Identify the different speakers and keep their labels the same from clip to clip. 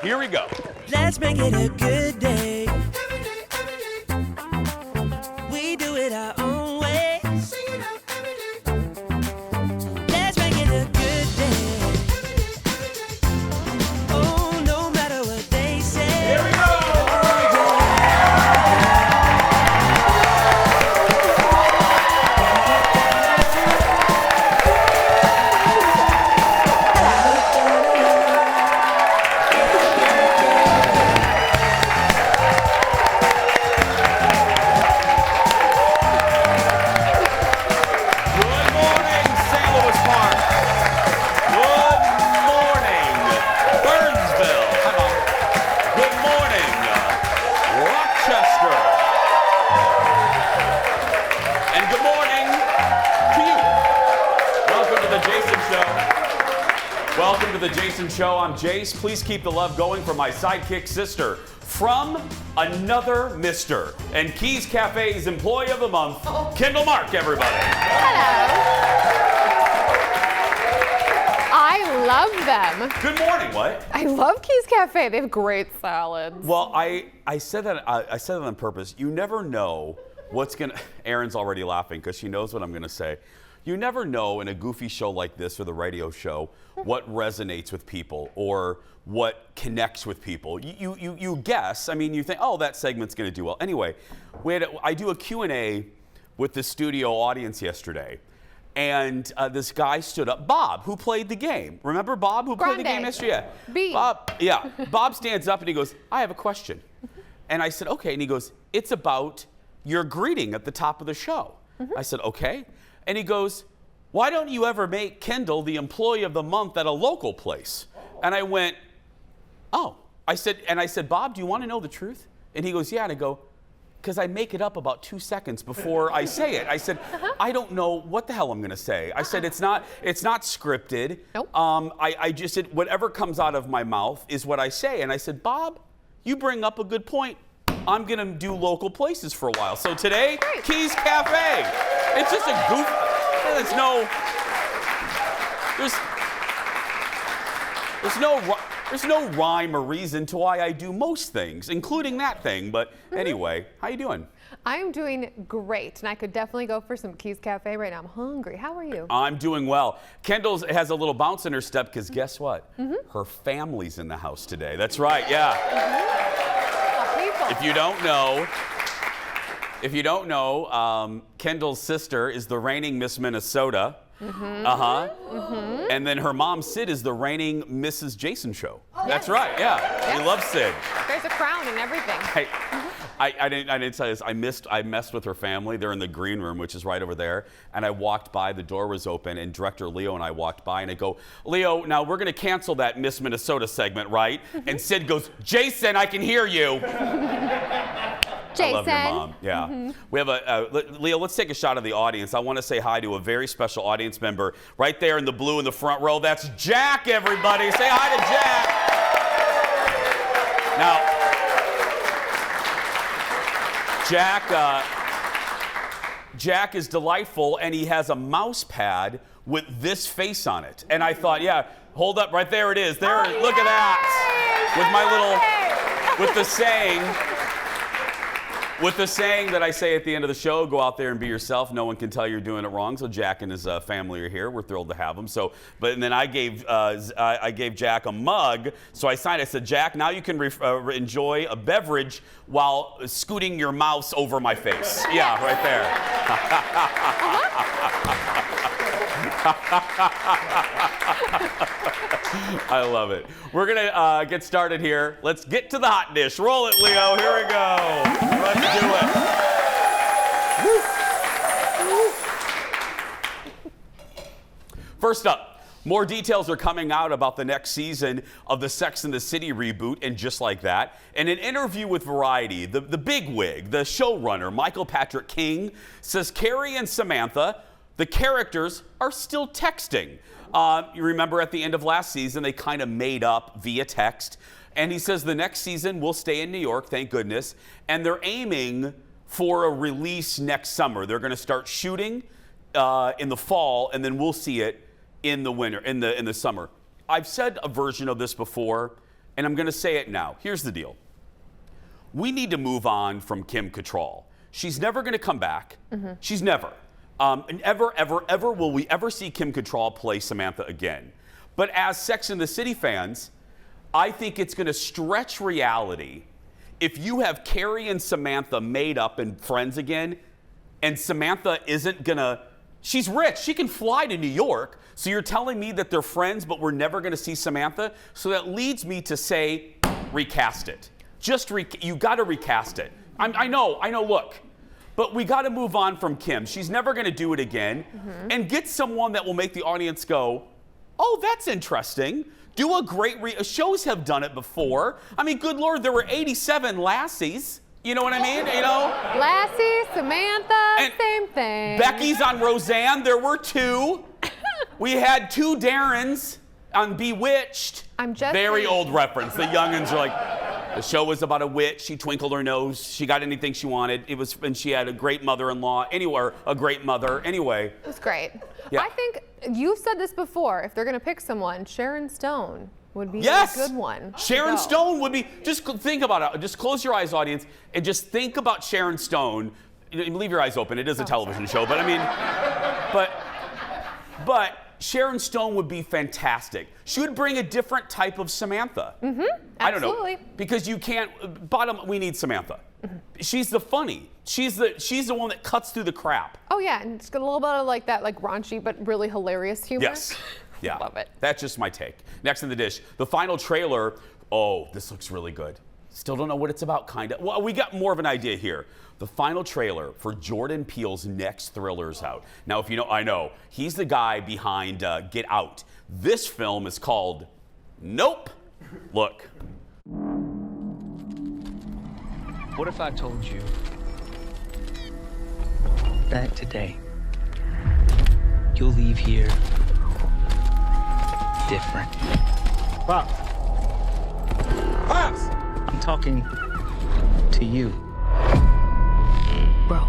Speaker 1: Here we go.
Speaker 2: Let's make it a good day. We do it our own way. Let's make it a good day. Oh, no matter what they say.
Speaker 1: Here we go. Welcome to the Jason Show. I'm Jace. Please keep the love going for my sidekick sister from another Mister and Keys Cafe's Employee of the Month, Kendall Mark, everybody.
Speaker 3: Hello. I love them.
Speaker 1: Good morning. What?
Speaker 3: I love Keys Cafe. They have great salads.
Speaker 1: Well, I said that on purpose. You never know what's gonna. Erin's already laughing because she knows what I'm gonna say. You never know in a goofy show like this or the radio show what resonates with people or what connects with people. You guess. I mean, you think, oh, that segment's going to do well. Anyway, I do a Q&A with the studio audience yesterday, and this guy stood up, Bob, who played the game. Remember Bob, who played the game yesterday? Yeah. Bob stands up and he goes, I have a question. And I said, okay. And he goes, it's about your greeting at the top of the show. I said, okay. And he goes, why don't you ever make Kendall the Employee of the Month at a local place? And I went, oh. I said, Bob, do you want to know the truth? And he goes, yeah. And I go, because I make it up about 2 seconds before I say it. I said, I don't know what the hell I'm going to say. I said, it's not scripted.
Speaker 3: Nope.
Speaker 1: I just said, whatever comes out of my mouth is what I say. And I said, Bob, you bring up a good point. I'm going to do local places for a while. So today, Keys Cafe. It's just a goof. There's no rhyme or reason to why I do most things, including that thing. But anyway, how you doing?
Speaker 3: I'm doing great, and I could definitely go for some Keys Cafe right now. I'm hungry. How are you?
Speaker 1: I'm doing well. Kendall has a little bounce in her step because guess what? Her family's in the house today. That's right, yeah. If you don't know, Kendall's sister is the reigning Miss Minnesota. And then her mom, Sid, is the reigning Mrs. Jason Show. That's right, yeah.
Speaker 3: Yes.
Speaker 1: We love Sid.
Speaker 3: There's a crown and everything.
Speaker 1: Hey, I didn't tell you this. I messed with her family. They're in the green room, which is right over there. And I walked by, the door was open, and director Leo and I walked by, and I go, Leo, now we're going to cancel that Miss Minnesota segment, right? And Sid goes, Jason, I can hear you.
Speaker 3: Jason.
Speaker 1: I love your mom. Yeah. We have Leo, let's take a shot of the audience. I want to say hi to a very special audience member right there in the blue in the front row. That's Jack, everybody. Say hi to Jack. Now, Jack is delightful, and he has a mouse pad with this face on it. And I thought, yeah, hold up, right there it is. There, look at that. With the saying that I say at the end of the show, go out there and be yourself. No one can tell you're doing it wrong. So Jack and his family are here. We're thrilled to have them. And then I gave Jack a mug. So I signed. I said, Jack, now you can enjoy a beverage while scooting your mouse over my face. Yeah, right there. I love it. We're going to get started here. Let's get to the hot dish. Roll it, Leo. Here we go. Let's do it. First up, more details are coming out about the next season of the Sex and the City reboot, and just like that. In an interview with Variety, the bigwig, the showrunner, Michael Patrick King, says Carrie and Samantha, the characters, are still texting. You remember at the end of last season, they kind of made up via text. And he says the next season will stay in New York, thank goodness. And they're aiming for a release next summer. They're going to start shooting in the fall, and then we'll see it in the winter, in the summer. I've said a version of this before. and I'm going to say it now. Here's the deal. We need to move on from Kim Cattrall. She's never going to come back. She's never. And ever will we ever see Kim Cattrall play Samantha again. But as Sex and the City fans, I think it's going to stretch reality if you have Carrie and Samantha made up and friends again, and Samantha isn't going to, she's rich. She can fly to New York. So you're telling me that they're friends, but we're never going to see Samantha? So that leads me to say, recast it. You got to recast it. I know, look. But we got to move on from Kim. She's never going to do it again. And get someone that will make the audience go, oh, that's interesting. Do a great, shows have done it before. I mean, good Lord, there were 87 Lassies. You know what I mean? You know?
Speaker 3: Lassie, Samantha,
Speaker 1: And
Speaker 3: same thing.
Speaker 1: Becky's on Roseanne. There were 2. We had 2 Darrens on Bewitched.
Speaker 3: I'm just
Speaker 1: Very
Speaker 3: saying.
Speaker 1: old reference. The youngins are like, the show was about a witch. She twinkled her nose. She got anything she wanted. And she had a great mother-in-law. Anyway, a great mother. Anyway.
Speaker 3: It was great.
Speaker 1: Yeah.
Speaker 3: I think you said this before. If they're going to pick someone, Sharon Stone would be
Speaker 1: Yes.
Speaker 3: a good one.
Speaker 1: Sharon
Speaker 3: to go.
Speaker 1: Stone would be, just think about it. Just close your eyes, audience, and just think about Sharon Stone. Leave your eyes open. It is a television show, but I mean, but Sharon Stone would be fantastic. She would bring a different type of Samantha. I don't know.
Speaker 3: Absolutely.
Speaker 1: Because you can't, we need Samantha. She's the funny. She's the one that cuts through the crap.
Speaker 3: Oh yeah, and it's got a little bit of like that, like raunchy but really hilarious humor.
Speaker 1: Yes. Yeah.
Speaker 3: Love it.
Speaker 1: That's just my take. Next in the dish, the final trailer. Oh, this looks really good. Still don't know what it's about, kind of. Well, we got more of an idea here. The final trailer for Jordan Peele's next thriller's out. Now, if you know, I know, he's the guy behind Get Out. This film is called Nope. Look.
Speaker 4: What if I told you that today you'll leave here different?
Speaker 5: Pops! Pops!
Speaker 4: I'm talking to you.
Speaker 6: Bro,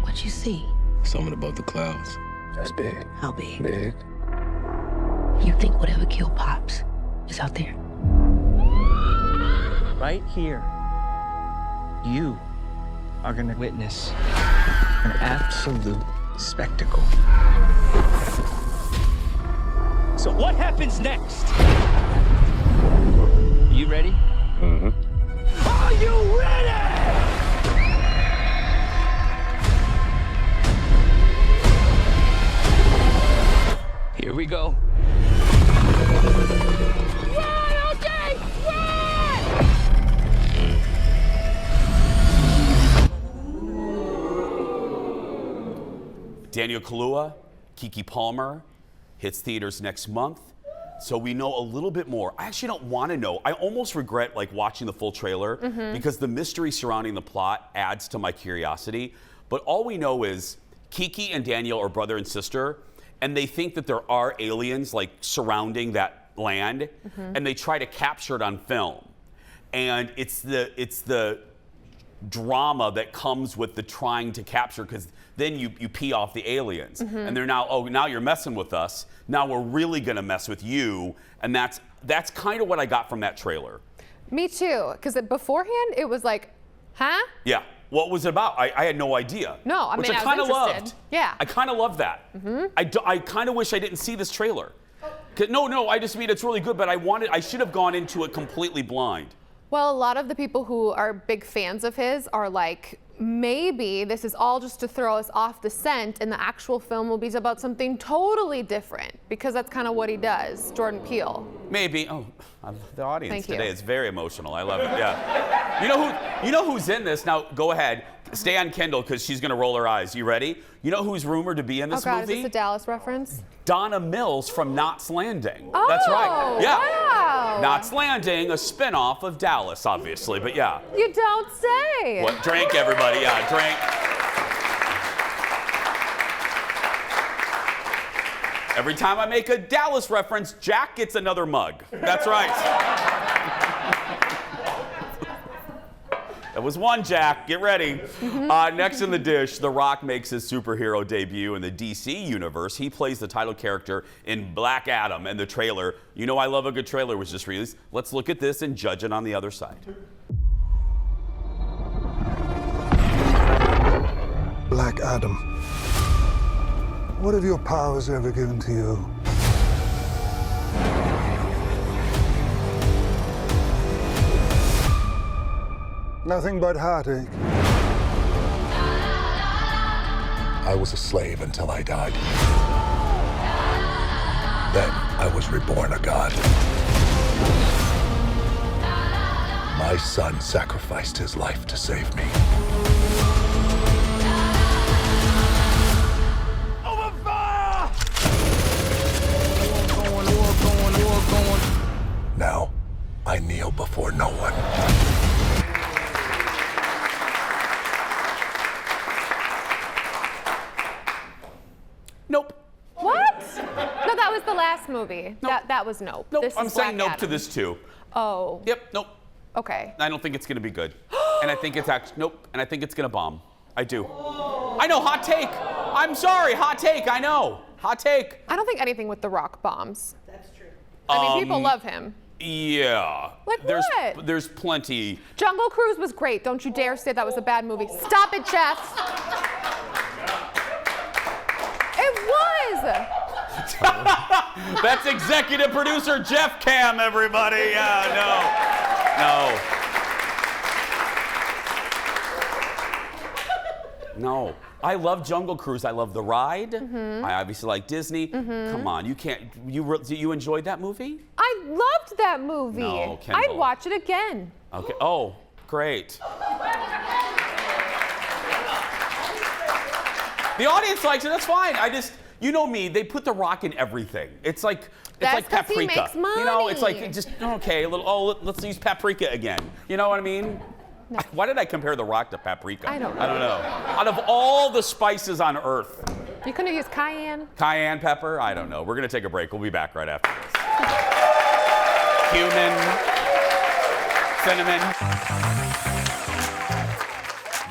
Speaker 6: what you see?
Speaker 7: Something above the clouds.
Speaker 5: That's big.
Speaker 6: How big?
Speaker 7: Big.
Speaker 6: You think whatever killed Pops is out there?
Speaker 4: Right here, you are gonna witness an absolute spectacle. So what happens next? You ready? Are you ready? Here we go.
Speaker 1: Daniel Kaluuya, Keke Palmer, hits theaters next month. So we know a little bit more. I actually don't want to know. I almost regret like watching the full trailer because the mystery surrounding the plot adds to my curiosity. But all we know is Keke and Daniel are brother and sister, and they think that there are aliens like surrounding that land, and they try to capture it on film. And it's the drama that comes with the trying to capture, because then you pee off the aliens, and they're now you're messing with us. Now we're really gonna mess with you, and that's kind of what I got from that trailer. Me
Speaker 3: too, because beforehand it was like, huh?
Speaker 1: Yeah. What was it about? I had no idea.
Speaker 3: No, I
Speaker 1: which
Speaker 3: mean,
Speaker 1: I
Speaker 3: I was
Speaker 1: kind of
Speaker 3: interested.
Speaker 1: loved.
Speaker 3: Yeah.
Speaker 1: I kind of love that. I kind of wish I didn't see this trailer. No, I just mean it's really good, but I should have gone into it completely blind.
Speaker 3: Well, a lot of the people who are big fans of his are like, maybe this is all just to throw us off the scent, and the actual film will be about something totally different, because that's kind of what he does, Jordan Peele.
Speaker 1: Maybe. Oh, the audience
Speaker 3: Thank you.
Speaker 1: today is very emotional. I love it. Yeah. You know who's in this? Now, go ahead. Stay on Kendall, because she's going to roll her eyes. You ready? You know who's rumored to be in this
Speaker 3: Oh God,
Speaker 1: movie?
Speaker 3: is this a Dallas reference?
Speaker 1: Donna Mills from Knots Landing.
Speaker 3: Oh,
Speaker 1: That's right. Yeah.
Speaker 3: wow.
Speaker 1: Knots Landing, a spinoff of Dallas, obviously, but yeah.
Speaker 3: You don't say.
Speaker 1: What? Drink, everybody. Yeah, drink. Every time I make a Dallas reference, Jack gets another mug. That's right. That was one, Jack. Get ready. Next in the dish, The Rock makes his superhero debut in the DC universe. He plays the title character in Black Adam, and the trailer, you know I love a good trailer, was just released. Let's look at this and judge it on the other side.
Speaker 8: Black Adam, what have your powers ever given to you? Nothing but heartache.
Speaker 5: I was a slave until I died. Then I was reborn a god. My son sacrificed his life to save me. Now, I kneel before no one.
Speaker 1: Nope.
Speaker 3: What? No, that was the last movie.
Speaker 1: Nope.
Speaker 3: That was nope.
Speaker 1: Nope.
Speaker 3: This
Speaker 1: I'm
Speaker 3: is
Speaker 1: saying
Speaker 3: Black
Speaker 1: nope to
Speaker 3: Adam.
Speaker 1: this too.
Speaker 3: Oh.
Speaker 1: Yep. Nope.
Speaker 3: Okay.
Speaker 1: I don't think it's going to be good. And I think it's actually, nope. And I think it's going to bomb. I do. I know, hot take. I'm sorry, hot take. I know. Hot take.
Speaker 3: I don't think anything with The Rock bombs. That's true. I mean, people love him.
Speaker 1: Yeah.
Speaker 3: Like what?
Speaker 1: There's plenty.
Speaker 3: Jungle Cruise was great. Don't you dare say that was a bad movie. Stop it, Jeff. It was.
Speaker 1: That's executive producer Jeff Cam, everybody. Yeah, no. I love Jungle Cruise. I love the ride. I obviously like Disney. Come on, you can't. You enjoyed that movie?
Speaker 3: I loved that movie.
Speaker 1: No, Kendall.
Speaker 3: I'd watch it again.
Speaker 1: Okay. Oh, great. The audience likes it. That's fine. You know me. They put The Rock in everything. It's like
Speaker 3: That's 'cause he
Speaker 1: paprika.
Speaker 3: makes money.
Speaker 1: You know, it's like just okay. A little. Oh, let's use paprika again. You know what I mean?
Speaker 3: No.
Speaker 1: Why did I compare The Rock to paprika?
Speaker 3: I don't know.
Speaker 1: I don't know. Out of all the spices on earth,
Speaker 3: You couldn't have used cayenne.
Speaker 1: cayenne pepper? I don't know. We're gonna take a break. We'll be back right after this. Cumin, cinnamon.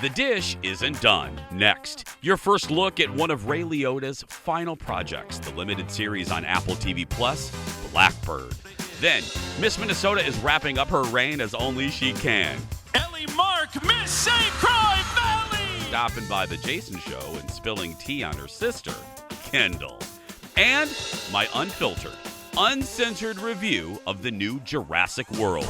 Speaker 1: The dish isn't done. Next, your first look at one of Ray Liotta's final projects, the limited series on Apple TV Plus, Blackbird. Then, Miss Minnesota is wrapping up her reign as only she can.
Speaker 4: Ellie Mark, Miss St. Croix Valley!
Speaker 1: Stopping by the Jason Show and spilling tea on her sister, Kendall. And my unfiltered, uncensored review of the new Jurassic World.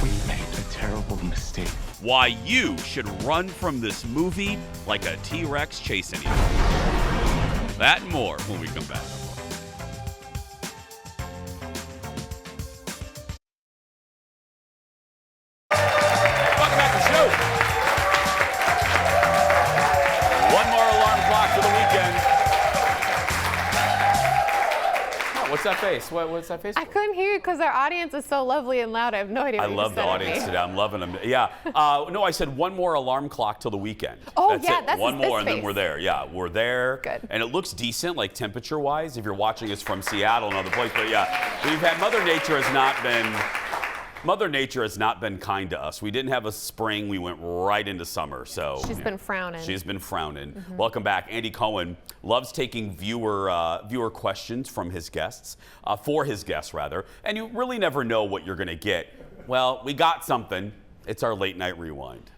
Speaker 9: We made a terrible mistake.
Speaker 1: Why you should run from this movie like a T-Rex chasing you. That and more when we come back. Welcome back to the show. One more alarm clock for the weekend. Oh, what's that face? What's that face?
Speaker 3: I couldn't hear you because our audience is so lovely and loud. I have no idea
Speaker 1: I
Speaker 3: what you
Speaker 1: love the
Speaker 3: said at
Speaker 1: audience
Speaker 3: me.
Speaker 1: today. I'm loving them. Yeah. No, I said one more alarm clock till the weekend.
Speaker 3: Oh,
Speaker 1: that's
Speaker 3: yeah,
Speaker 1: it.
Speaker 3: that's
Speaker 1: one
Speaker 3: this
Speaker 1: more, and then
Speaker 3: face.
Speaker 1: we're there. Yeah, we're there.
Speaker 3: Good.
Speaker 1: And it looks decent, like temperature-wise, if you're watching us from Seattle and other places. But yeah, we've had Mother Nature has not been kind to us. We didn't have a spring. We went right into summer. So
Speaker 3: She's been frowning.
Speaker 1: She's been frowning. Welcome back. Andy Cohen loves taking viewer questions from his guests, for his guests rather, and you really never know what you're going to get. Well, we got something. It's our late night rewind.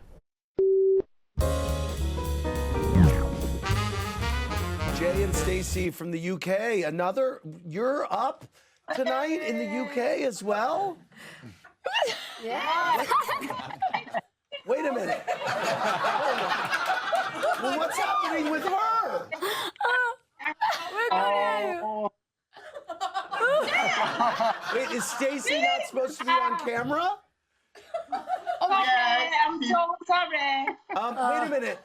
Speaker 10: Jay and Stacey from the UK. You're up tonight in the UK as well?
Speaker 11: Yeah.
Speaker 10: Wait a minute. Well, what's happening with her? Wait, is Stacey not supposed to be on camera?
Speaker 11: Okay, I'm so sorry.
Speaker 10: Wait a minute.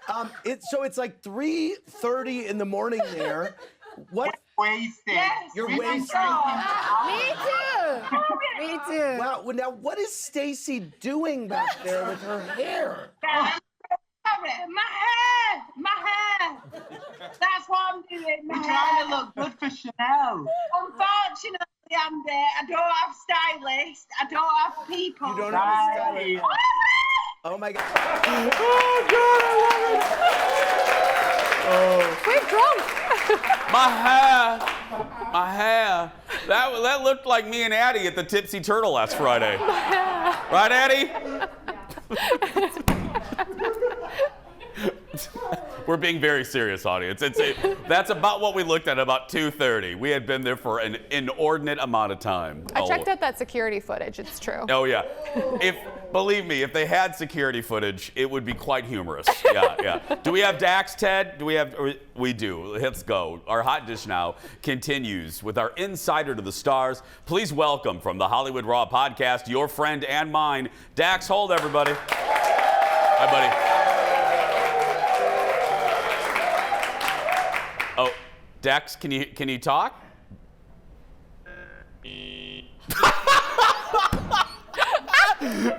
Speaker 10: So it's like 3:30 in the morning there. What?
Speaker 11: Wasted. Yes,
Speaker 10: You're
Speaker 11: I'm
Speaker 10: wasted.
Speaker 11: sorry.
Speaker 3: Me too. Me too.
Speaker 10: Wow. Well, now what is Stacey doing back there with her hair?
Speaker 11: Sorry, my hair. That's what I'm doing. You're trying to look good for Chanel. Unfortunately, I don't have stylists. I don't have people.
Speaker 10: You don't have a stylist. Oh my God.
Speaker 1: Oh God, I love it.
Speaker 3: We're drunk.
Speaker 1: My hair. That looked like me and Addie at the Tipsy Turtle last Friday. Right, Addie? We're being very serious, audience. That's about what we looked at about 2:30. We had been there for an inordinate amount of time.
Speaker 3: I checked out that security footage. It's true.
Speaker 1: Oh yeah. Believe me, if they had security footage, it would be quite humorous. Yeah. Do we have Dax, Ted? We do. Let's go. Our hot dish now continues with our insider to the stars. Please welcome from the Hollywood Raw podcast, your friend and mine, Dax Holt, everybody. Hi, buddy. Oh, Dax, can you talk?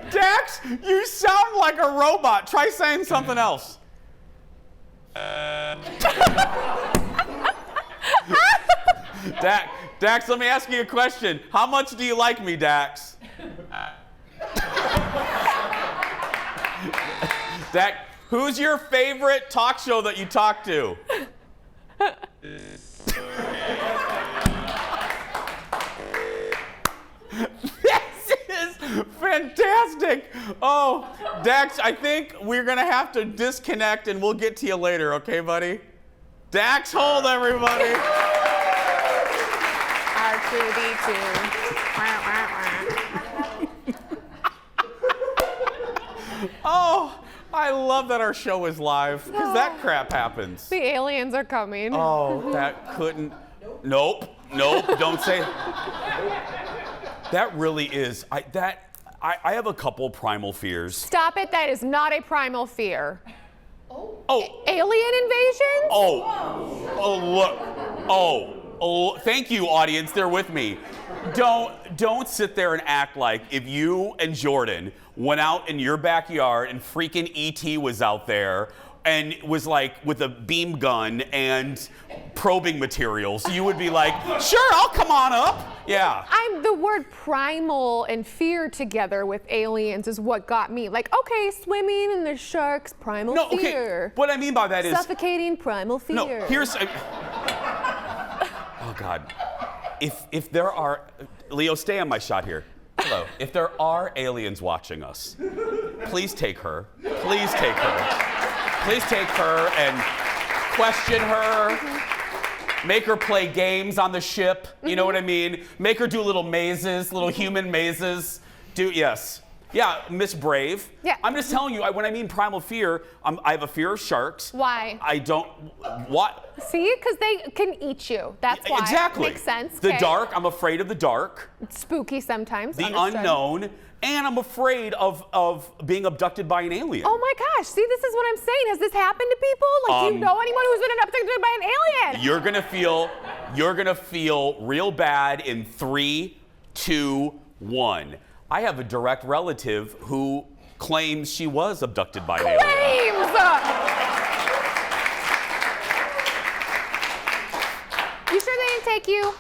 Speaker 1: Dax, you sound like a robot. Try saying something else. Dax, let me ask you a question. How much do you like me, Dax? Dax, who's your favorite talk show that you talk to? This is fantastic. Oh, Dax, I think we're going to have to disconnect and we'll get to you later, okay, buddy? Dax Holt, everybody.
Speaker 3: R2D2.
Speaker 1: Oh, I love that our show is live because that crap happens.
Speaker 3: The aliens are coming.
Speaker 1: Oh, that couldn't. Nope, don't say. That really is. I have a couple primal fears.
Speaker 3: Stop it. That is not a primal fear.
Speaker 1: Oh.
Speaker 3: Alien invasion?
Speaker 1: Look. Thank you, audience. They're with me. Don't sit there and act like if you and Jordan went out in your backyard and freaking E.T. was out there and was like with a beam gun and probing materials, you would be like, sure, I'll come on up. Yeah.
Speaker 3: The word primal and fear together with aliens is what got me. Like, okay, swimming and there's sharks, primal fear.
Speaker 1: Okay. What I mean by that is
Speaker 3: suffocating, primal fear.
Speaker 1: No, here's. Oh God. If there are, Leo, stay on my shot here. Hello. If there are aliens watching us, please take her. Please take her. Please take her and question her. Make her play games on the ship. You know what I mean? Make her do little mazes, little human mazes. Yes. Yeah, Miss Brave.
Speaker 3: Yeah.
Speaker 1: I'm just telling you, when I mean primal fear, I have a fear of sharks.
Speaker 3: Why?
Speaker 1: I don't. What?
Speaker 3: See, because they can eat you. That's why.
Speaker 1: Exactly.
Speaker 3: Makes sense.
Speaker 1: The
Speaker 3: Okay.
Speaker 1: dark. I'm afraid of the dark.
Speaker 3: It's spooky sometimes.
Speaker 1: The
Speaker 3: understood.
Speaker 1: unknown. And I'm afraid of being abducted by an alien.
Speaker 3: Oh my gosh, see, this is what I'm saying. Has this happened to people? Like, do you know anyone who's been abducted by an alien?
Speaker 1: You're gonna feel real bad in 3, 2, 1. I have a direct relative who claims she was abducted by an alien.
Speaker 3: Claims! You sure they didn't take you?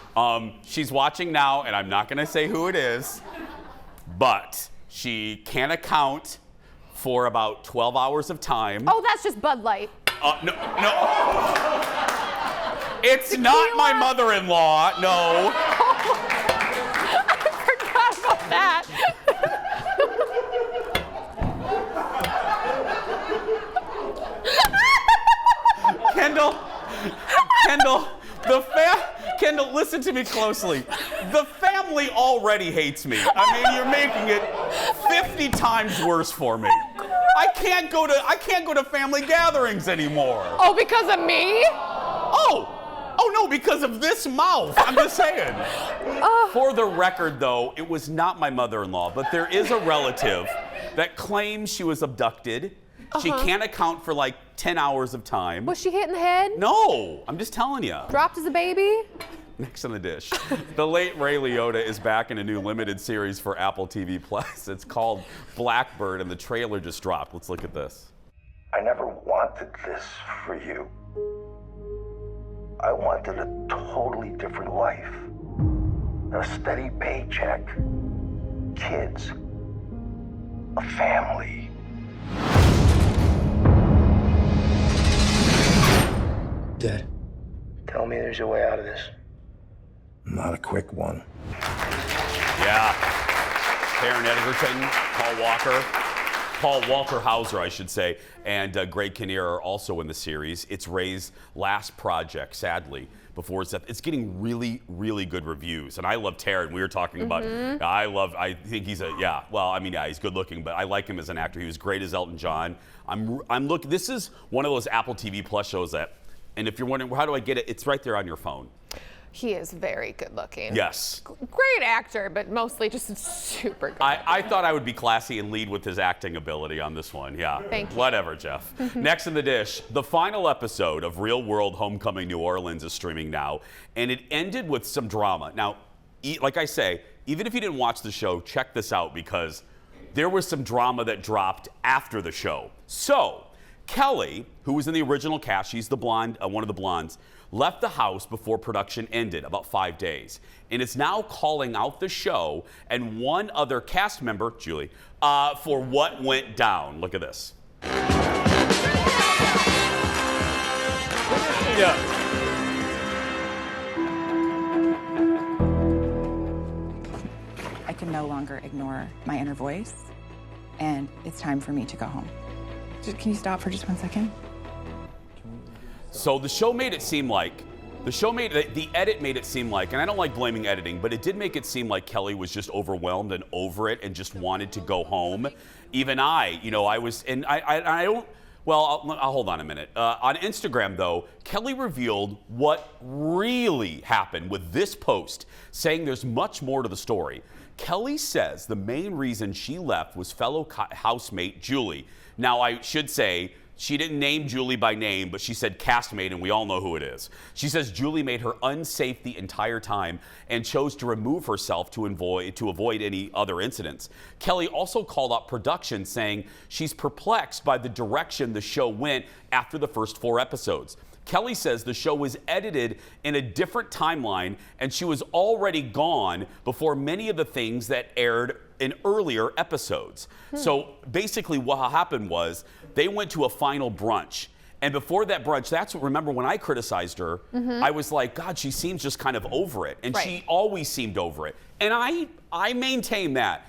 Speaker 1: She's watching now, and I'm not gonna say who it is, but she can account for about 12 hours of time.
Speaker 3: Oh, that's just Bud Light.
Speaker 1: No. It's not my mother-in-law, no.
Speaker 3: I forgot about that.
Speaker 1: Kendall, listen to me closely. The family already hates me. I mean, you're making it 50 times worse for me. I can't go to family gatherings anymore.
Speaker 3: Oh, because of me?
Speaker 1: Oh no, because of this mouth. I'm just saying. For the record, though, it was not my mother-in-law, but there is a relative that claims she was abducted. She can't account for like 10 hours of time.
Speaker 3: Was she hit in the head?
Speaker 1: No, I'm just telling you.
Speaker 3: Dropped as a baby?
Speaker 1: Next on the dish. The late Ray Liotta is back in a new limited series for Apple TV Plus. It's called Blackbird, and the trailer just dropped. Let's look at this.
Speaker 5: I never wanted this for you. I wanted a totally different life. A steady paycheck, kids, a family. Dead.
Speaker 9: Tell me there's a way out of this.
Speaker 5: Not a quick one.
Speaker 1: Yeah. Taron Egerton, Paul Walter Hauser, I should say, and Greg Kinnear are also in the series. It's Ray's last project, sadly, before his death. It's getting really, really good reviews, and I love Taron. We were talking about. I think he's he's good looking, but I like him as an actor. He was great as Elton John. This is one of those Apple TV Plus shows that, and if you're wondering how do I get it, it's right there on your phone.
Speaker 3: He is very good looking.
Speaker 1: Yes.
Speaker 3: Great actor, but mostly just super good.
Speaker 1: I thought I would be classy and lead with his acting ability on this one. Yeah.
Speaker 3: Thank you.
Speaker 1: Whatever, Jeff. Next in the dish, the final episode of Real World Homecoming New Orleans is streaming now, and it ended with some drama. Now, like I say, even if you didn't watch the show, check this out because there was some drama that dropped after the show. So, Kelly, who was in the original cast, she's the blonde, one of the blondes, left the house before production ended, about 5 days, and is now calling out the show and one other cast member, Julie, for what went down. Look at this. Yeah.
Speaker 12: I can no longer ignore my inner voice, and it's time for me to go home. Can you stop for just 1 second?
Speaker 1: So the show made it seem like, the edit made it seem like, and I don't like blaming editing, but it did make it seem like Kelly was just overwhelmed and over it and just wanted to go home. Even I was, and I don't, well, I'll hold on a minute. On Instagram, though, Kelly revealed what really happened with this post, saying there's much more to the story. Kelly says the main reason she left was fellow housemate Julie. Now, I should say, she didn't name Julie by name, but she said castmate, and we all know who it is. She says Julie made her unsafe the entire time and chose to remove herself to avoid any other incidents. Kelly also called out production, saying she's perplexed by the direction the show went after the first 4 episodes. Kelly says the show was edited in a different timeline, and she was already gone before many of the things that aired in earlier episodes. So basically what happened was they went to a final brunch. And before that brunch, remember when I criticized her, I was like, God, she seems just kind of over it. And she always seemed over it. And I maintain that.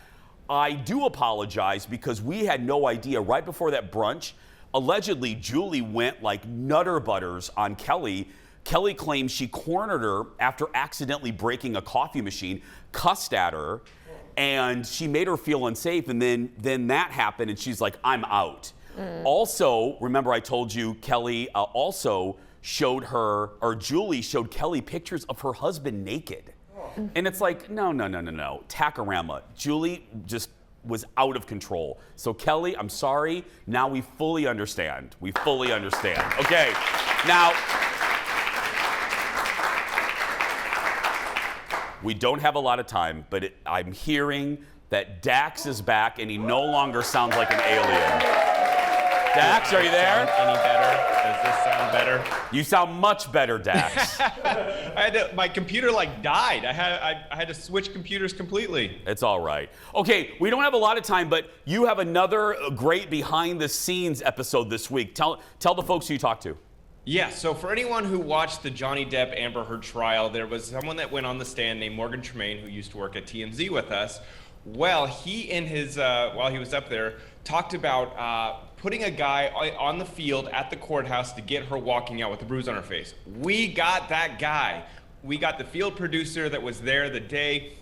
Speaker 1: I do apologize because we had no idea right before that brunch. Allegedly, Julie went like nutter butters on Kelly. Kelly claims she cornered her after accidentally breaking a coffee machine, cussed at her, and she made her feel unsafe. And then that happened, and she's like, I'm out. Also, remember I told you Kelly also showed her, or Julie showed Kelly pictures of her husband naked. And it's like, no. Takarama. Julie just was out of control. So Kelly, I'm sorry. Now we fully understand. Okay, now, we don't have a lot of time, but I'm hearing that Dax is back and he no longer sounds like an alien. Dax, are you there?
Speaker 13: Any better? Does this sound better?
Speaker 1: You sound much better, Dax.
Speaker 13: My computer died. I had to switch computers completely.
Speaker 1: It's all right. Okay, we don't have a lot of time, but you have another great behind the scenes episode this week. Tell the folks who you talked to.
Speaker 13: Yeah, so for anyone who watched the Johnny Depp Amber Heard trial, there was someone that went on the stand named Morgan Tremaine who used to work at TMZ with us. Well, he in his, while he was up there, talked about putting a guy on the field at the courthouse to get her walking out with a bruise on her face. We got that guy. We got the field producer that was there the day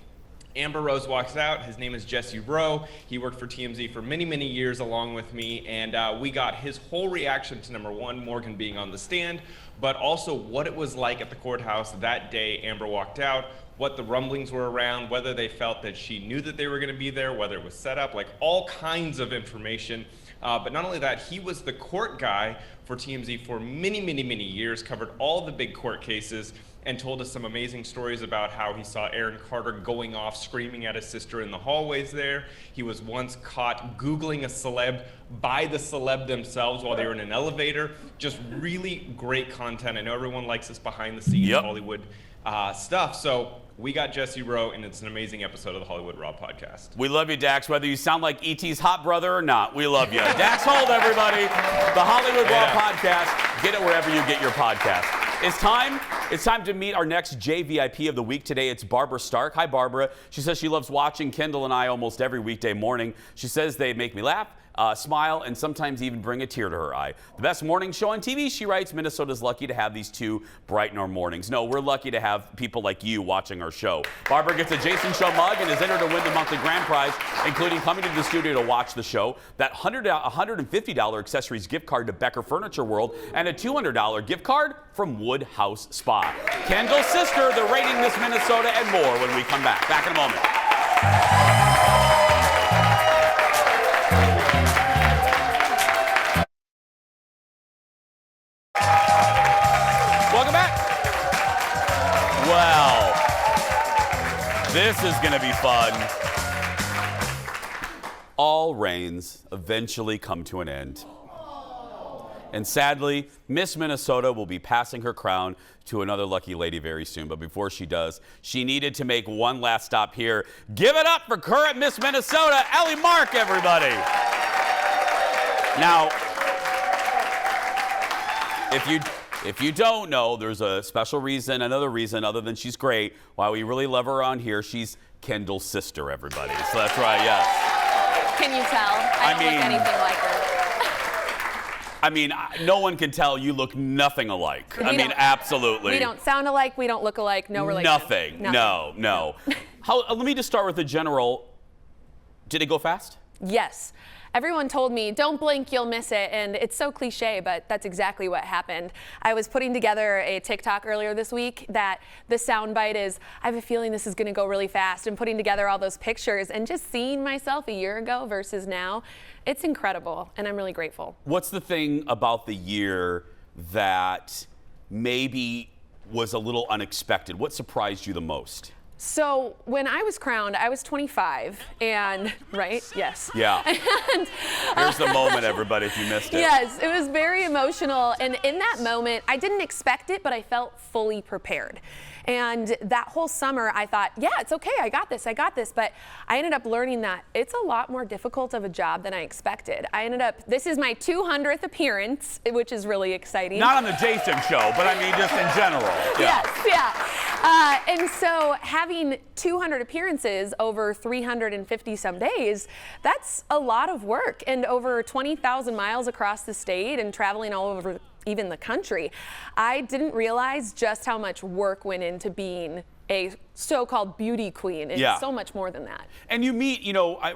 Speaker 13: Amber Rose walks out. His name is Jesse Rowe. He worked for TMZ for many, many years along with me, and we got his whole reaction to, number one, Morgan being on the stand, but also what it was like at the courthouse that day Amber walked out, what the rumblings were around, whether they felt that she knew that they were going to be there, whether it was set up, all kinds of information. But not only that, he was the court guy for TMZ for many, many, many years, covered all the big court cases, and told us some amazing stories about how he saw Aaron Carter going off screaming at his sister in the hallways there. He was once caught Googling a celeb by the celeb themselves while they were in an elevator. Just really great content. I know everyone likes this behind the scenes Hollywood stuff. So we got Jesse Rowe, and it's an amazing episode of the Hollywood Raw podcast.
Speaker 1: We love you, Dax, whether you sound like E.T.'s hot brother or not. We love you. Dax Holt, everybody. The Hollywood Raw podcast. Get it wherever you get your podcast. It's time to meet our next JVIP of the week. Today it's Barbara Stark. Hi, Barbara. She says she loves watching Kendall and I almost every weekday morning. She says they make me laugh, smile, and sometimes even bring a tear to her eye. The best morning show on TV, she writes, Minnesota's lucky to have these two bright in our mornings. No, we're lucky to have people like you watching our show. Barbara gets a Jason Show mug and is entered to win the monthly grand prize, including coming to the studio to watch the show, that $150 accessories gift card to Becker Furniture World, and a $200 gift card from Woodhouse Spa. Kendall's sister, the rating Miss Minnesota, and more when we come back. Back in a moment. Welcome back. Well, this is going to be fun. All rains eventually come to an end. And sadly, Miss Minnesota will be passing her crown to another lucky lady very soon. But before she does, she needed to make one last stop here. Give it up for current Miss Minnesota, Ellie Mark, everybody. Now, if you don't know, there's a special reason, another reason other than she's great, why we really love her around here. She's Kendall's sister, everybody. So that's right, yes.
Speaker 14: Can you tell? I don't look anything like her.
Speaker 1: I mean, no one can tell you look nothing alike. I mean, absolutely.
Speaker 14: We don't sound alike. We don't look alike. No relation.
Speaker 1: Nothing. No. Let me just start with the general. Did it go fast?
Speaker 14: Yes. Everyone told me, don't blink, you'll miss it. And it's so cliche, but that's exactly what happened. I was putting together a TikTok earlier this week that the soundbite is, I have a feeling this is going to go really fast, and putting together all those pictures and just seeing myself a year ago versus now, it's incredible, and I'm really grateful.
Speaker 1: What's the thing about the year that maybe was a little unexpected? What surprised you the most?
Speaker 14: So when I was crowned, I was 25, and right? Yes.
Speaker 1: Yeah. And, here's the moment, everybody, if you missed it.
Speaker 14: Yes, it was very emotional, and in that moment, I didn't expect it, but I felt fully prepared. And that whole summer, I thought, yeah, it's okay, I got this. But I ended up learning that it's a lot more difficult of a job than I expected. This is my 200th appearance, which is really exciting.
Speaker 1: Not on the Jason Show, but I mean just in general. Yeah.
Speaker 14: Yes, yeah. And so having 200 appearances over 350 some days, that's a lot of work, and over 20,000 miles across the state and traveling all over even the country. I didn't realize just how much work went into being a so-called beauty queen. It's so much more than that.
Speaker 1: And you meet,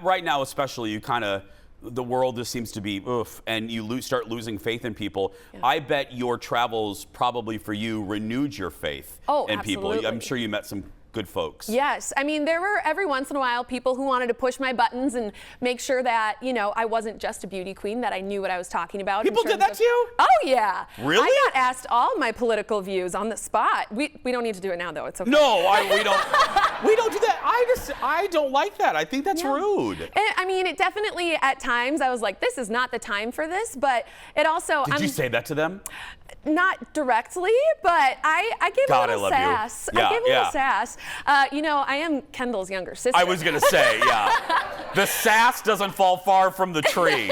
Speaker 1: right now especially, you kind of, the world just seems to be oof, and you start losing faith in people. Yeah. I bet your travels probably for you renewed your faith in
Speaker 14: absolutely.
Speaker 1: people. I'm sure you met some good folks.
Speaker 14: Yes. I mean, there were every once in a while people who wanted to push my buttons and make sure that, I wasn't just a beauty queen, that I knew what I was talking about.
Speaker 1: People did that to you?
Speaker 14: Oh, yeah.
Speaker 1: Really?
Speaker 14: I got asked all my political views on the spot. We don't need to do it now, though. It's okay.
Speaker 1: No, we don't. We don't do that. I don't like that. I think that's rude.
Speaker 14: I mean, it definitely, at times, I was like, this is not the time for this, but it also...
Speaker 1: Did you say that to them?
Speaker 14: Not directly, but I gave a little sass.
Speaker 1: Yeah,
Speaker 14: I gave a little sass. I am Kendall's younger sister.
Speaker 1: I was going to say, the sass doesn't fall far from the tree.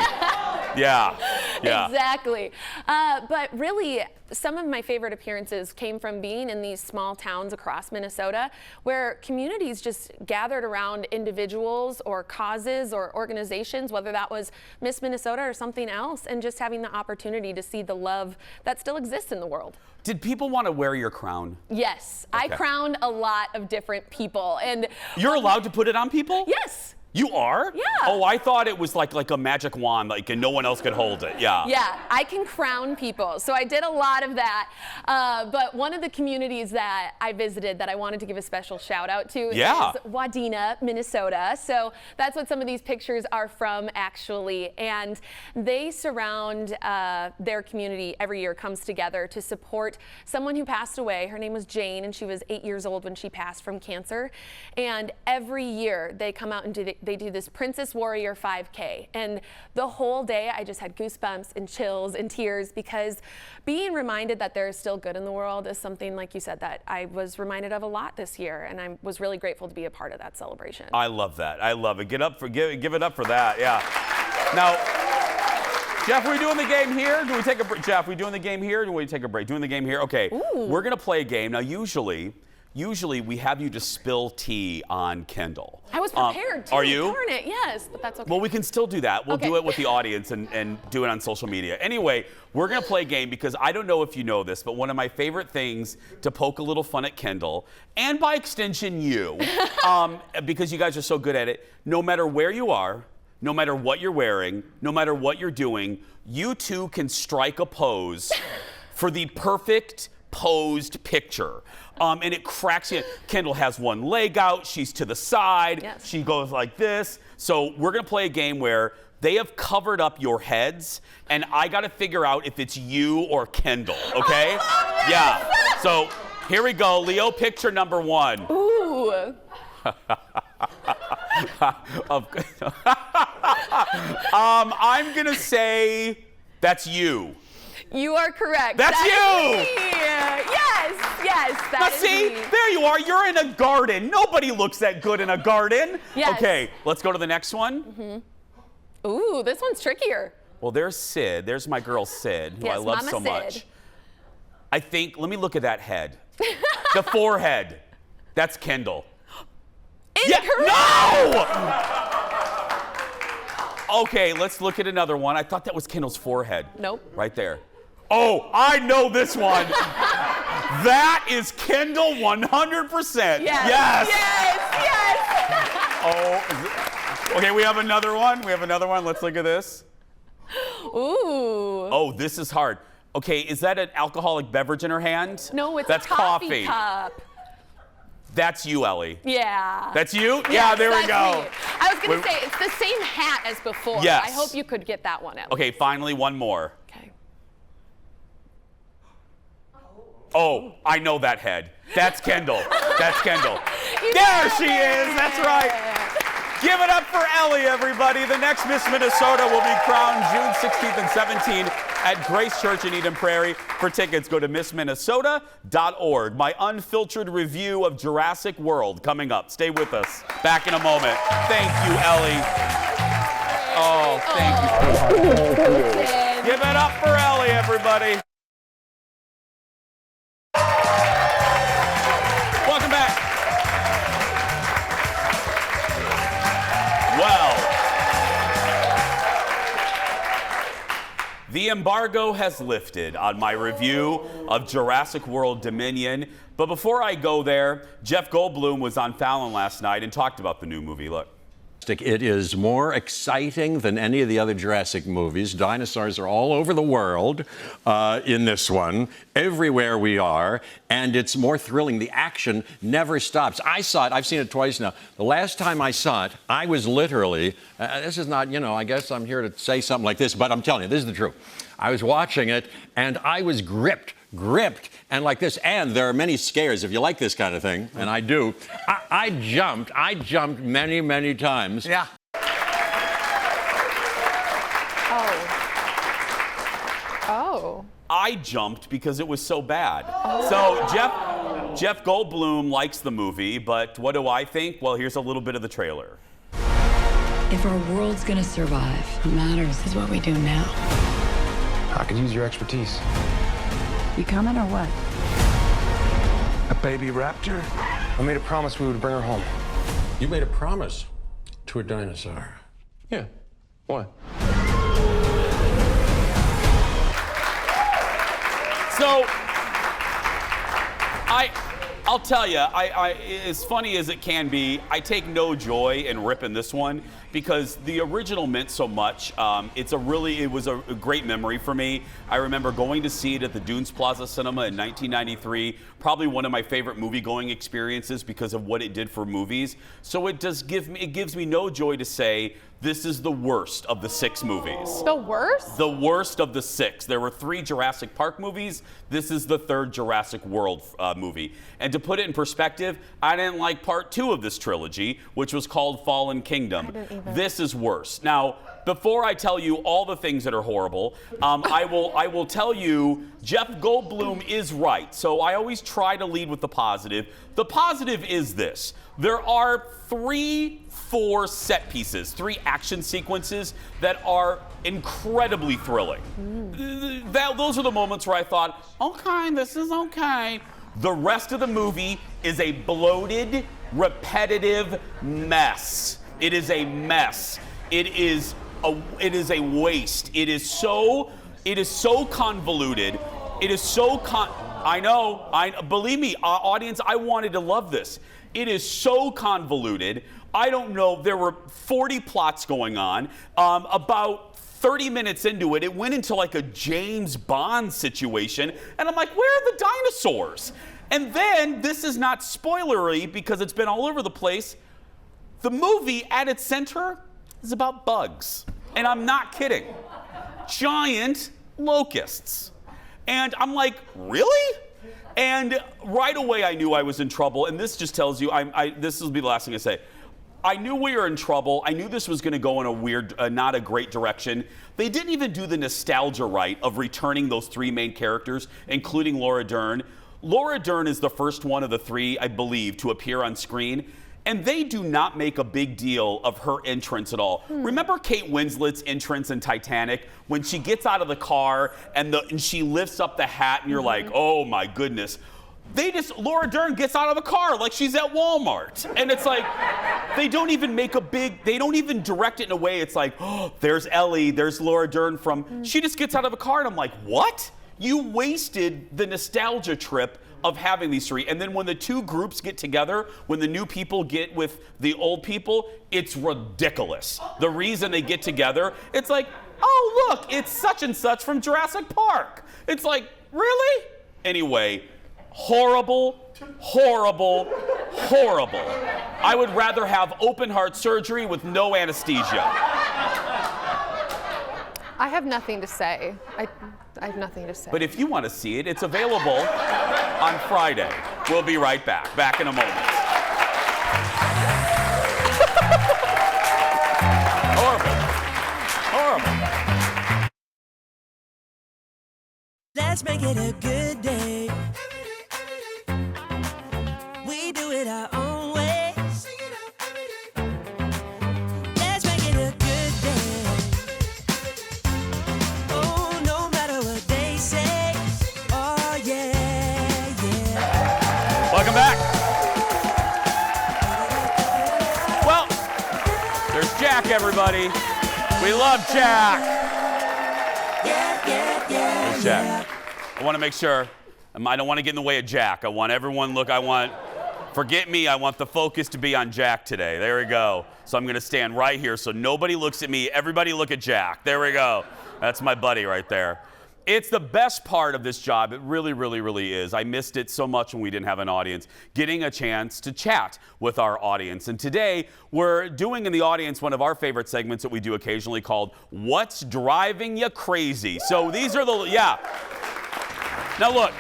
Speaker 1: Yeah.
Speaker 14: Exactly. But really, some of my favorite appearances came from being in these small towns across Minnesota where communities just gathered around individuals or causes or organizations, whether that was Miss Minnesota or something else, and just having the opportunity to see the love that still exists in the world.
Speaker 1: Did people want to wear your crown?
Speaker 14: Yes. Okay. I crowned a lot of different people. And
Speaker 1: you're allowed to put it on people?
Speaker 14: Yes.
Speaker 1: You are?
Speaker 14: Yeah.
Speaker 1: Oh, I thought it was like a magic wand, and no one else could hold it. Yeah.
Speaker 14: Yeah, I can crown people. So I did a lot of that. But one of the communities that I visited that I wanted to give a special shout out to is Wadena, Minnesota. So that's what some of these pictures are from, actually. And they surround their community every year, comes together to support someone who passed away. Her name was Jane, and she was 8 years old when she passed from cancer. And every year they come out and they do this Princess Warrior 5K. And the whole day I just had goosebumps and chills and tears, because being reminded that there is still good in the world is something, like you said, that I was reminded of a lot this year, and I was really grateful to be a part of that celebration.
Speaker 1: I love that. I love it. Give it up for that. Yeah. Now, Jeff, are we doing the game here? Do we take a break? Jeff, are we doing the game here? Or do we take a break? Doing the game here? Okay.
Speaker 14: Ooh.
Speaker 1: We're going to play a game. Now, usually we have you just spill tea on Kendall.
Speaker 14: I was prepared too.
Speaker 1: Are you?
Speaker 14: Darn it, yes, but that's okay.
Speaker 1: Well, we can still do that. We'll
Speaker 14: Okay.
Speaker 1: do it with the audience and do it on social media. Anyway, we're going to play a game because I don't know if you know this, but one of my favorite things to poke a little fun at Kendall, and by extension you, because you guys are so good at it, no matter where you are, no matter what you're wearing, no matter what you're doing, you two can strike a pose for the perfect posed picture. And it cracks you. Kendall has one leg out. She's to the side.
Speaker 14: Yes.
Speaker 1: She goes like this. So we're going to play a game where they have covered up your heads, and I got to figure out if it's you or Kendall, okay? Yeah. So here we go. Leo, picture number 1.
Speaker 14: Ooh.
Speaker 1: I'm going to say that's you.
Speaker 14: You are correct.
Speaker 1: That's
Speaker 14: That
Speaker 1: you!
Speaker 14: is me. Yes,
Speaker 1: Now
Speaker 14: that is
Speaker 1: see,
Speaker 14: me.
Speaker 1: there you are. You're in a garden. Nobody looks that good in a garden.
Speaker 14: Yes.
Speaker 1: Okay, let's go to the next one.
Speaker 14: Mm-hmm. Ooh, this one's trickier.
Speaker 1: Well, there's Sid. There's my girl Sid, who
Speaker 14: Yes,
Speaker 1: I love
Speaker 14: Mama
Speaker 1: so
Speaker 14: Sid.
Speaker 1: much. I think, let me look at that head. The forehead. That's Kendall.
Speaker 14: Incorrect.
Speaker 1: No! Okay, let's look at another one. I thought that was Kendall's forehead.
Speaker 14: Nope.
Speaker 1: Right there. Oh, I know this one. That is Kendall 100%.
Speaker 14: Yes.
Speaker 1: Oh. Okay, we have another one. Let's look at this.
Speaker 14: Ooh.
Speaker 1: Oh, this is hard. Okay, is that an alcoholic beverage in her hand?
Speaker 14: No, it's
Speaker 1: That's
Speaker 14: a coffee cup.
Speaker 1: That's you, Ellie.
Speaker 14: Yeah.
Speaker 1: That's you?
Speaker 14: Yes,
Speaker 1: Yeah, there we
Speaker 14: that's
Speaker 1: go.
Speaker 14: me. I was going to say, it's the same hat as before.
Speaker 1: Yes.
Speaker 14: I hope you could get that one out.
Speaker 1: Okay, finally, one more.
Speaker 14: Okay.
Speaker 1: Oh, I know that head. That's Kendall. That's Kendall. There she is. That's right. Give it up for Ellie, everybody. The next Miss Minnesota will be crowned June 16th and 17th at Grace Church in Eden Prairie. For tickets, go to missminnesota.org. My unfiltered review of Jurassic World coming up. Stay with us. Back in a moment. Thank you, Ellie. Oh, thank you. Give it up for Ellie, everybody. Welcome back. Well, the embargo has lifted on my review of Jurassic World Dominion. But before I go there, Jeff Goldblum was on Fallon last night and talked about the new movie. Look.
Speaker 15: It is more exciting than any of the other Jurassic movies. Dinosaurs are all over the world in this one, everywhere we are, and it's more thrilling. The action never stops. I saw it. I've seen it twice now. The last time I saw it, I was literally, this is not, I guess I'm here to say something like this, but I'm telling you, this is the truth. I was watching it, and I was gripped, and like this. And there are many scares, if you like this kind of thing, and I do. I jumped many, many times.
Speaker 10: Yeah.
Speaker 3: Oh.
Speaker 1: I jumped because it was so bad. So Jeff Goldblum likes the movie, but what do I think? Well, here's a little bit of the trailer.
Speaker 6: If our world's gonna survive, what matters is what we do now.
Speaker 9: I could use your expertise.
Speaker 12: You coming or what?
Speaker 8: A baby raptor?
Speaker 9: I made a promise we would bring her home.
Speaker 15: You made a promise to a dinosaur.
Speaker 9: Yeah. What?
Speaker 1: So, I'll tell you, as funny as it can be, I take no joy in ripping this one because the original meant so much. It was a great memory for me. I remember going to see it at the Dunes Plaza Cinema in 1993. Probably one of my favorite movie-going experiences because of what it did for movies. So it gives me no joy to say this is the worst of the 6 movies.
Speaker 3: The worst?
Speaker 1: The worst of the 6. There were 3 Jurassic Park movies. This is the 3rd Jurassic World movie. And to put it in perspective, I didn't like part 2 of this trilogy, which was called Fallen Kingdom.
Speaker 3: I didn't either.
Speaker 1: This is worse. Now, before I tell you all the things that are horrible, I will tell you Jeff Goldblum is right. So I always try to lead with the positive. The positive is this. There are 3-4 set pieces, 3 action sequences that are incredibly thrilling. Those are the moments where I thought, okay, this is okay. The rest of the movie is a bloated, repetitive mess. It is a mess. It is a waste. It is so convoluted. It is so believe me, audience, I wanted to love this. It is so convoluted. I don't know, there were 40 plots going on. About 30 minutes into it, it went into like a James Bond situation. And I'm like, where are the dinosaurs? And then, this is not spoilery because it's been all over the place. The movie at its center is about bugs. And I'm not kidding. Giant locusts. And I'm like, really? And right away I knew I was in trouble. And this just tells you, this will be the last thing I say. I knew we were in trouble. I knew this was going to go in a weird, not a great direction. They didn't even do the nostalgia right of returning those 3 main characters, including Laura Dern. Laura Dern is the first one of the 3, I believe, to appear on screen. And they do not make a big deal of her entrance at all. Remember Kate Winslet's entrance in Titanic when she gets out of the car and she lifts up the hat and you're like, oh my goodness. Laura Dern gets out of the car like she's at Walmart. And it's like, they don't even direct it in a way. It's like, oh, there's Ellie, there's Laura Dern she just gets out of the car and I'm like, what? You wasted the nostalgia trip of having these 3. And then when the 2 groups get together, when the new people get with the old people, it's ridiculous. The reason they get together, it's like, oh, look, it's such and such from Jurassic Park. It's like, really? Anyway, horrible, horrible, horrible. I would rather have open heart surgery with no anesthesia.
Speaker 3: I have nothing to say. I have nothing to say.
Speaker 1: But if you want to see it, it's available on Friday. We'll be right back. Back in a moment. Horrible.
Speaker 2: Let's make it a good day. We do it our own way. Let's make it a good day. Oh, no matter what they say. Oh, yeah, yeah.
Speaker 1: Welcome back. Well, there's Jack, everybody. We love Jack. There's Jack. I want to make sure. I don't want to get in the way of Jack. I want everyone forget me. I want the focus to be on Jack today. There we go. So I'm going to stand right here so nobody looks at me. Everybody look at Jack. There we go. That's my buddy right there. It's the best part of this job. It really, really, really is. I missed it so much when we didn't have an audience, getting a chance to chat with our audience. And today, we're doing in the audience one of our favorite segments that we do occasionally called What's Driving You Crazy? So these are Now look,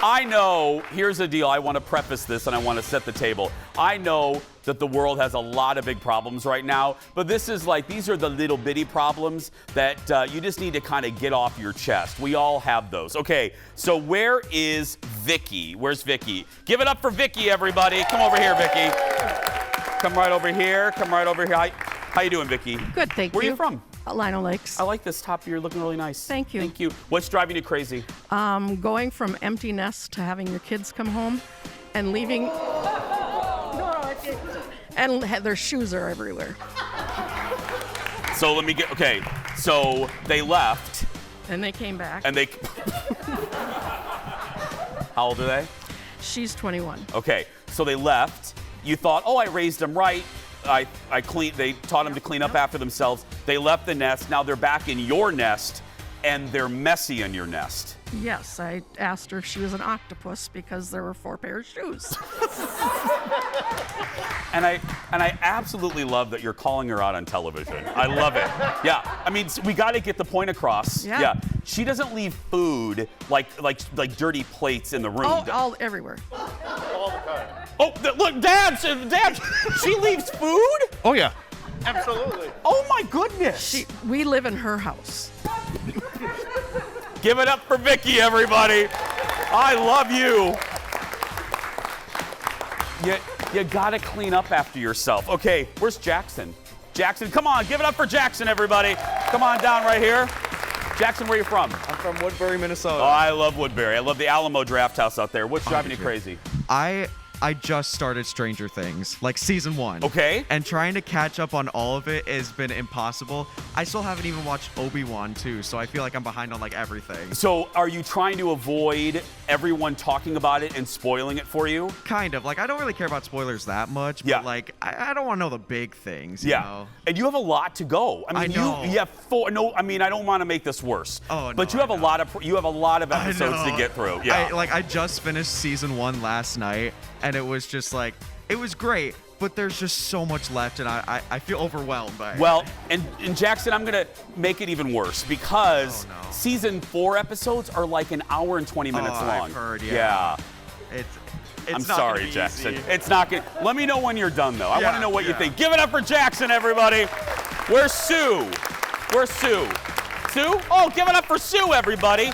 Speaker 1: I know, here's the deal. I want to preface this and I want to set the table. I know that the world has a lot of big problems right now, but these are the little bitty problems that you just need to kind of get off your chest. We all have those. Okay, so where is Vicky? Where's Vicky? Give it up for Vicky, everybody. Come over here, Vicky. Come right over here. Come right over here. How you doing, Vicky?
Speaker 16: Good, thank you.
Speaker 1: Where are you from?
Speaker 16: Lino Lakes.
Speaker 1: I like this top. You're looking really nice.
Speaker 16: Thank you.
Speaker 1: Thank you. What's driving you crazy?
Speaker 16: Going from empty nest to having your kids come home and leaving. And their shoes are everywhere.
Speaker 1: So let me get, okay. So they left.
Speaker 16: And they came back.
Speaker 1: And they. How old are they?
Speaker 16: She's 21.
Speaker 1: Okay. So they left. You thought, oh, I raised them right. They taught them to clean up after themselves. They left the nest. Now they're back in your nest, and they're messy in your nest.
Speaker 16: Yes, I asked her if she was an octopus because there were 4 pairs of shoes.
Speaker 1: And I absolutely love that you're calling her out on television. I love it. Yeah. I mean, we got to get the point across.
Speaker 16: Yeah.
Speaker 1: She doesn't leave food like dirty plates in the room.
Speaker 16: Oh, all everywhere.
Speaker 1: All the time. Oh, look, Dad, she leaves food?
Speaker 17: Oh, yeah. Absolutely.
Speaker 1: Oh my goodness.
Speaker 16: We live in her house.
Speaker 1: Give it up for Vicky, everybody. I love you. You gotta clean up after yourself. Okay, where's Jackson? Jackson, come on, give it up for Jackson, everybody. Come on down right here. Jackson, where are you from?
Speaker 17: I'm from Woodbury, Minnesota.
Speaker 1: Oh, I love Woodbury. I love the Alamo Draft House out there. What's driving you crazy?
Speaker 18: I just started Stranger Things, like season 1.
Speaker 1: Okay.
Speaker 18: And trying to catch up on all of it has been impossible. I still haven't even watched Obi-Wan too, so I feel like I'm behind on like everything.
Speaker 1: So are you trying to avoid everyone talking about it and spoiling it for you?
Speaker 18: Kind of. Like, I don't really care about spoilers that much, but like, I don't want to know the big things, you know?
Speaker 1: And you have a lot to go. I mean,
Speaker 18: know.
Speaker 1: you have 4, no, I mean, I don't want to make this worse.
Speaker 18: Oh, no,
Speaker 1: but you have a lot of episodes to get through. Yeah.
Speaker 18: I just finished season 1 last night, and it was just like, it was great, but there's just so much left, and I feel overwhelmed by it.
Speaker 1: Well, and Jackson, I'm going to make it even worse because season 4 episodes are like an hour and 20 minutes long.
Speaker 18: I've heard, yeah. It's
Speaker 1: I'm
Speaker 18: not
Speaker 1: sorry,
Speaker 18: gonna be
Speaker 1: Jackson.
Speaker 18: easy.
Speaker 1: It's not going to. Let me know when you're done, though. I want to know what you
Speaker 18: yeah.
Speaker 1: think. Give it up for Jackson, everybody. Where's Sue? Where's Sue? Sue? Oh, give it up for Sue, everybody.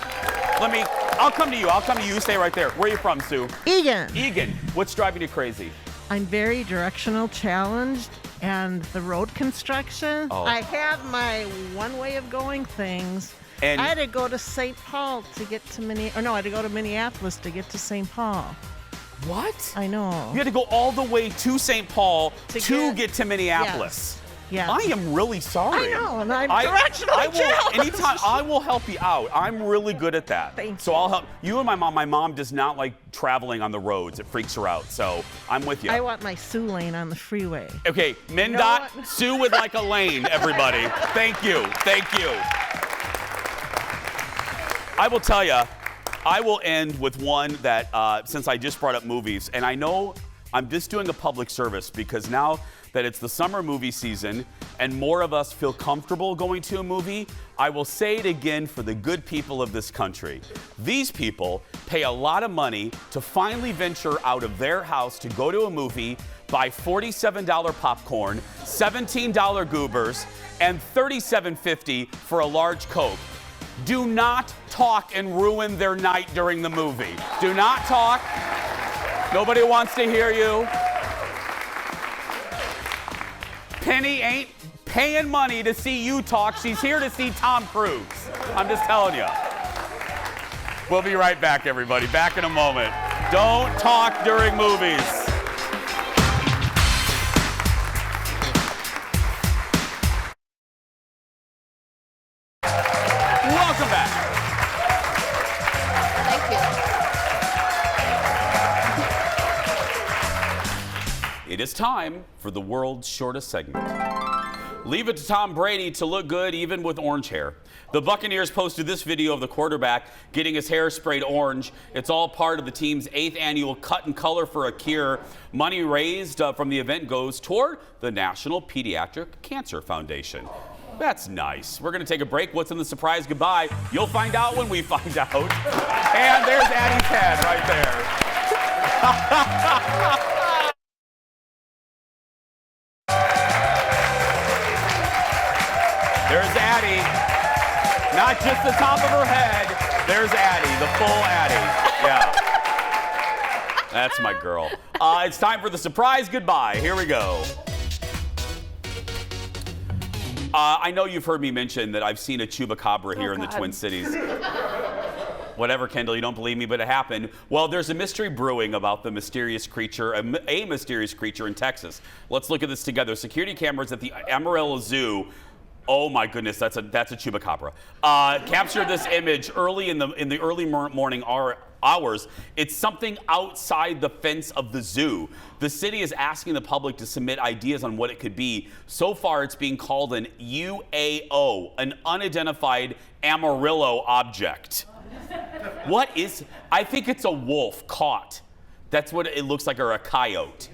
Speaker 1: I'll come to you. I'll come to you. Stay right there. Where are you from, Sue?
Speaker 19: Egan.
Speaker 1: Egan. What's driving you crazy?
Speaker 19: I'm very directional challenged, and the road construction.
Speaker 1: Oh.
Speaker 19: I have my one way of going things.
Speaker 1: And
Speaker 19: I had to go to St. Paul to get to I had to go to Minneapolis to get to St. Paul.
Speaker 1: What?
Speaker 19: I know.
Speaker 1: You had to go all the way to St. Paul to get to Minneapolis.
Speaker 19: Yeah.
Speaker 1: I am really sorry.
Speaker 19: I know, and I'm directionally challenged.
Speaker 1: Anytime I will help you out. I'm really good at that.
Speaker 19: Thank
Speaker 1: so I'll help you and my mom. My mom does not like traveling on the roads. It freaks her out. So I'm with you.
Speaker 19: I want my Sue lane on the freeway.
Speaker 1: Okay, MnDOT, Sue would like a lane, everybody. Thank you. Thank you. I will tell you, I will end with one that, since I just brought up movies, and I know I'm just doing a public service because now that it's the summer movie season and more of us feel comfortable going to a movie, I will say it again for the good people of this country. These people pay a lot of money to finally venture out of their house to go to a movie, buy $47 popcorn, $17 goobers, and $37.50 for a large Coke. Do not talk and ruin their night during the movie. Do not talk. Nobody wants to hear you. Penny ain't paying money to see you talk. She's here to see Tom Cruise. I'm just telling you. We'll be right back, everybody. Back in a moment. Don't talk during movies. Welcome back.
Speaker 3: Thank you.
Speaker 1: It is time for the world's shortest segment. Leave it to Tom Brady to look good even with orange hair. The Buccaneers posted this video of the quarterback getting his hair sprayed orange. It's all part of the team's 8th annual Cut and Color for a Cure. Money raised from the event goes toward the National Pediatric Cancer Foundation. That's nice. We're going to take a break. What's in the surprise goodbye? You'll find out when we find out. And there's Addie's head right there. There's Addie. Not just the top of her head. There's Addie, the full Addie. Yeah. That's my girl. It's time for the surprise goodbye. Here we go. I know you've heard me mention that I've seen a chupacabra here in the Twin Cities. Whatever, Kendall, you don't believe me, but it happened. Well, there's a mystery brewing about the mysterious creature, a mysterious creature in Texas. Let's look at this together. Security cameras at the Amarillo Zoo. Oh my goodness, that's a chupacabra. Captured this image early in the early morning hours. It's something outside the fence of the zoo. The city is asking the public to submit ideas on what it could be. So far, it's being called an UAO, an unidentified Amarillo object. What is? I think it's a wolf caught. That's what it looks like, or a coyote.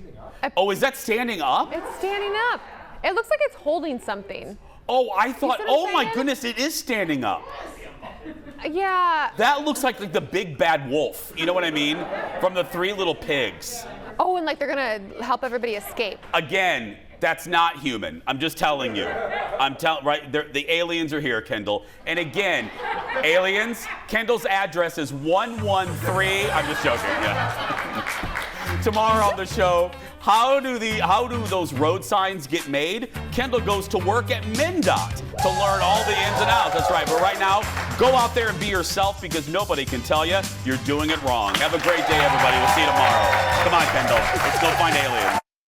Speaker 1: Oh, is that standing up?
Speaker 3: It's standing up. It looks like it's holding something.
Speaker 1: Oh, I thought, oh my goodness, it is standing up.
Speaker 3: Yeah.
Speaker 1: That looks like the big bad wolf. You know what I mean? From the 3 Little Pigs.
Speaker 3: Oh, and like they're gonna help everybody escape.
Speaker 1: Again, That's not human. I'm just telling you. Right? The aliens are here, Kendall. And again, aliens, Kendall's address is 113. I'm just joking. Yeah. Tomorrow on the show, how do those road signs get made? Kendall goes to work at MnDOT to learn all the ins and outs. That's right. But right now, go out there and be yourself because nobody can tell you you're doing it wrong. Have a great day, everybody. We'll see you tomorrow. Come on, Kendall. Let's go find aliens.